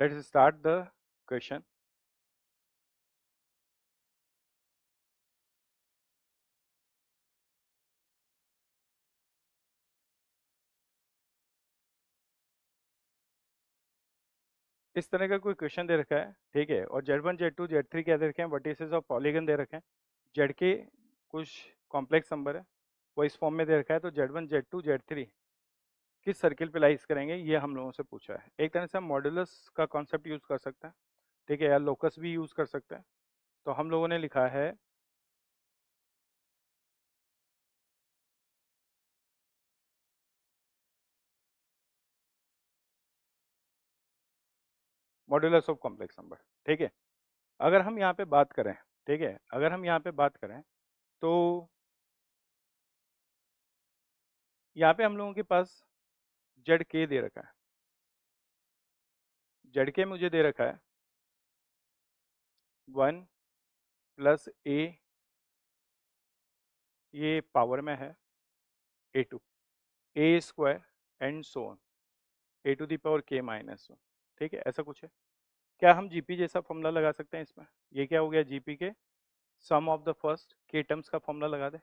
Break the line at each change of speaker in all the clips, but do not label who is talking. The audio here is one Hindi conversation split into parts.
Let's start the question. इस तरह का कोई क्वेश्चन दे रखा है, ठीक है, और Z1 Z2 Z3 क्या दे रखे हैं, वर्टिसेस ऑफ पॉलीगन दे रखे हैं। जेड के कुछ कॉम्प्लेक्स नंबर है वो इस फॉर्म में दे रखा है, तो Z1 Z2 Z3 किस सर्किल पे लाइज करेंगे ये हम लोगों से पूछा है। एक तरह से हम मॉड्यूलस का कॉन्सेप्ट यूज कर सकते हैं, ठीक है, या लोकस भी यूज कर सकते हैं। तो हम लोगों ने लिखा है मॉड्यूलस ऑफ कॉम्प्लेक्स नंबर, ठीक है। अगर हम यहाँ पे बात करें, ठीक है, अगर हम यहाँ पे बात करें तो यहाँ पे हम लोगों के पास जेड के दे रखा है। जेड के मुझे दे रखा है 1 प्लस ए, ये पावर में है A2, A square and so on, A to the power के माइनस 1, ठीक है, ऐसा कुछ है। क्या हम जीपी जैसा फॉर्मूला लगा सकते हैं इसमें? ये क्या हो गया, जीपी के सम ऑफ द फर्स्ट के टर्म्स का फॉर्मूला लगा दे।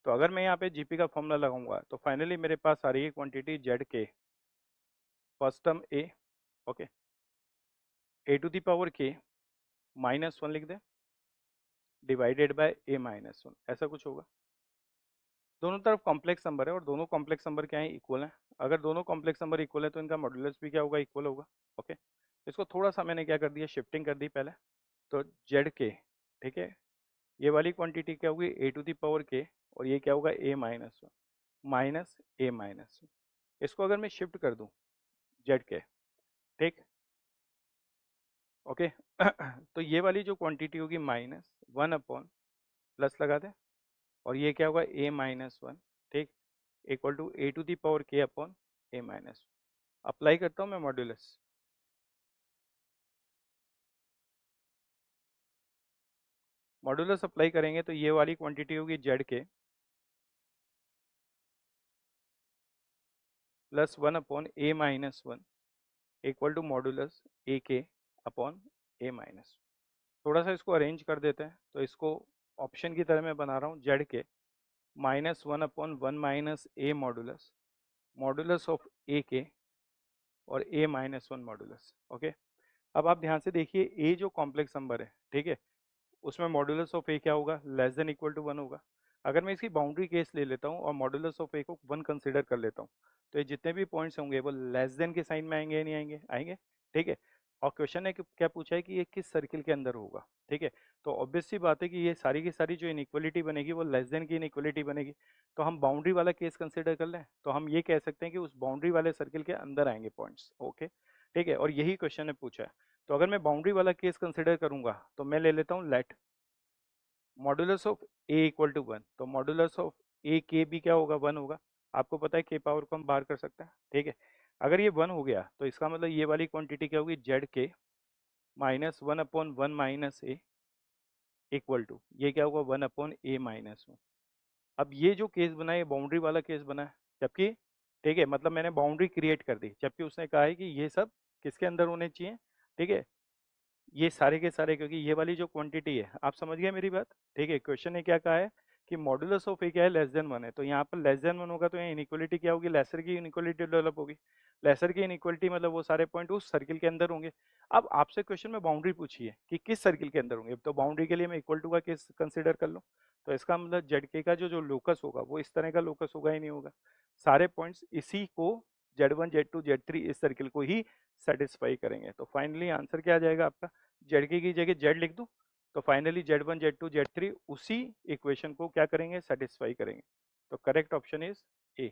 तो अगर मैं यहाँ पे जीपी का फॉर्मूला लगाऊंगा तो फाइनली मेरे पास आ रही है क्वांटिटी जेड के, first term A, okay, A to the power के माइनस 1 लिख दे डिवाइडेड बाय ए माइनस 1, ऐसा कुछ होगा। दोनों तरफ कॉम्प्लेक्स नंबर है और दोनों कॉम्प्लेक्स नंबर क्या है, इक्वल है। अगर दोनों कॉम्प्लेक्स नंबर इक्वल है तो इनका मॉड्यूलस भी क्या होगा, इक्वल होगा, ओके। इसको थोड़ा सा मैंने क्या कर दिया, शिफ्टिंग कर दी पहले। तो जेड के, ठीक है, ये वाली क्वांटिटी क्या होगी, ए टू दी पावर के, और ये क्या होगा, ए माइनस 1 माइनस ए माइनस 1। इसको अगर मैं शिफ्ट कर दूं जेड के, ठीक, ओके, तो ये वाली जो क्वांटिटी होगी माइनस 1 अपॉन प्लस लगा दे, और ये क्या होगा, ए माइनस 1, ठीक, equal to A to the power के अपॉन ए माइनस। अप्लाई करता हूँ मैं मॉड्यूलस। मॉड्यूलस अप्लाई करेंगे तो ये वाली क्वांटिटी होगी Z K plus 1 upon A minus 1 equal to modulus A K upon A minus. थोड़ा सा इसको अरेंज कर देते हैं, तो इसको ऑप्शन की तरह मैं बना रहा हूँ, जेड के minus 1 upon 1 minus A modulus, modulus of A K और ए माइनस 1 मॉड्यूलस, ओके। अब आप ध्यान से देखिए, ए जो कॉम्प्लेक्स नंबर है, ठीक है, उसमें मॉड्यूलस ऑफ ए क्या होगा, लेस देन इक्वल टू 1 होगा। अगर मैं इसकी बाउंड्री केस ले लेता हूँ और मॉड्यूलस ऑफ ए को 1 कंसीडर कर लेता हूँ, तो ये जितने भी पॉइंट्स होंगे वो लेस देन के साइन में आएंगे या नहीं आएंगे, आएंगे, ठीक है। और क्वेश्चन ने क्या पूछा है कि ये किस सर्किल के अंदर होगा, ठीक है। तो ऑब्वियस सी बात है कि ये सारी की सारी जो इनइक्वलिटी बनेगी वो लेस देन की इनइक्वलिटी बनेगी। तो हम बाउंड्री वाला केस कंसिडर कर लें तो हम ये कह सकते हैं कि उस बाउंड्री वाले सर्किल के अंदर आएंगे पॉइंट्स, ओके, ठीक है। और यही क्वेश्चन ने पूछा है। तो अगर मैं बाउंड्री वाला केस कंसिडर करूंगा तो मैं ले लेता हूँ let modulus of A equal to 1, तो मॉड्यूलस ऑफ ए के भी क्या होगा, 1 होगा। आपको पता है के पावर को हम बाहर कर सकते हैं, ठीक है। अगर ये 1 हो गया तो इसका मतलब ये वाली क्वांटिटी क्या होगी, जेड के minus 1 upon 1 minus A equal to ये क्या होगा, 1 अपॉन ए माइनस 1। अब ये जो केस बना है ये बाउंड्री वाला केस बना है, जबकि, ठीक है, मतलब मैंने बाउंड्री क्रिएट कर दी, जबकि उसने कहा है कि ये सब किसके अंदर होने चाहिए, ठीक है, ये सारे के सारे, क्योंकि ये वाली जो क्वांटिटी है, आप समझ गए मेरी बात, ठीक है। क्वेश्चन ने क्या कहा है कि मॉड्यूलस ऑफ ए क्या है, लेस देन 1 है, तो यहाँ पर लेस देन 1 होगा तो यहाँ इनइक्वलिटी क्या होगी, लेसर की इनइक्वलिटी डेवलप होगी। लेसर की इनइक्वलिटी मतलब वो सारे पॉइंट उस सर्किल के अंदर होंगे। अब आपसे क्वेश्चन में बाउंड्री पूछी है कि किस सर्किल के अंदर होंगे, तो बाउंड्री के लिए मैं इक्वल टू का केस कंसिडर कर लूँ। तो इसका मतलब जेड के का जो लोकस होगा वो इस तरह का लोकस होगा ही नहीं होगा, सारे पॉइंट्स इसी को Z1 Z2 Z3 इस सर्किल को ही सेटिस्फाई करेंगे। तो फाइनली आंसर क्या आ जाएगा आपका, जेड के की जगह जेड लिख दूं तो फाइनली Z1 Z2 Z3 उसी इक्वेशन को क्या करेंगे, सेटिस्फाई करेंगे। तो करेक्ट ऑप्शन इज ए।